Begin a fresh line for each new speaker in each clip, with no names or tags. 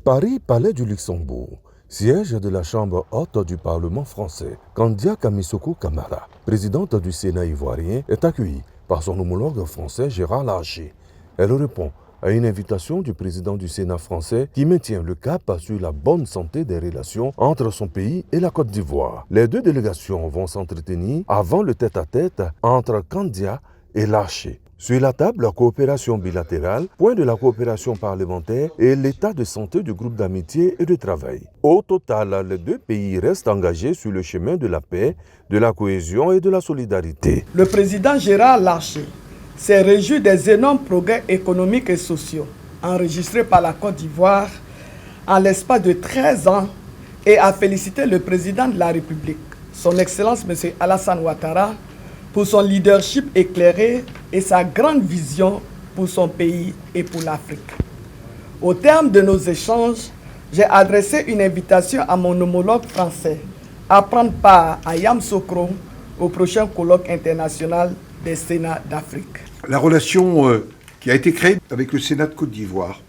Paris, palais du Luxembourg, siège de la Chambre haute du Parlement français. Kandia Kamissoko Kamara, présidente du Sénat ivoirien, est accueillie par son homologue français Gérard Larcher. Elle répond à une invitation du président du Sénat français qui maintient le cap sur la bonne santé des relations entre son pays et la Côte d'Ivoire. Les deux délégations vont s'entretenir avant le tête-à-tête entre Kandia et Larcher. Sur la table, la coopération bilatérale, point de la coopération parlementaire et l'état de santé du groupe d'amitié et de travail. Au total, les deux pays restent engagés sur le chemin de la paix, de la cohésion et de la solidarité.
Le président Gérard Larcher s'est réjoui des énormes progrès économiques et sociaux enregistrés par la Côte d'Ivoire en l'espace de 13 ans et a félicité le président de la République, son Excellence M. Alassane Ouattara, pour son leadership éclairé et sa grande vision pour son pays et pour l'Afrique. Au terme de nos échanges, j'ai adressé une invitation à mon homologue français à prendre part à Yamoussoukro au prochain colloque international des Sénats d'Afrique.
La relation qui a été créée avec le Sénat de Côte d'Ivoire,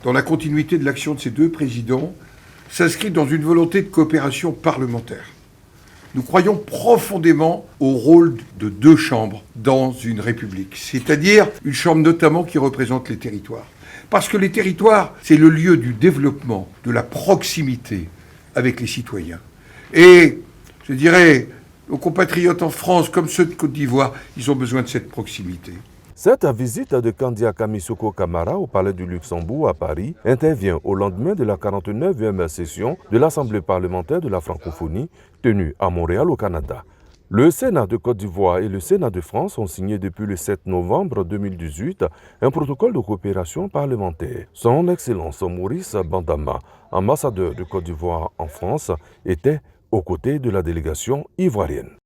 dans la continuité de l'action de ces deux présidents, s'inscrit dans une volonté de coopération parlementaire. Nous croyons profondément au rôle de deux chambres dans une république, c'est-à-dire une chambre notamment qui représente les territoires. Parce que les territoires, c'est le lieu du développement, de la proximité avec les citoyens. Et je dirais, nos compatriotes en France, comme ceux de Côte d'Ivoire, ils ont besoin de cette proximité.
Cette visite de Kandia Kamissoko Kamara au Palais du Luxembourg à Paris intervient au lendemain de la 49e session de l'Assemblée parlementaire de la francophonie tenue à Montréal au Canada. Le Sénat de Côte d'Ivoire et le Sénat de France ont signé depuis le 7 novembre 2018 un protocole de coopération parlementaire. Son Excellence Maurice Bandama, ambassadeur de Côte d'Ivoire en France, était aux côtés de la délégation ivoirienne.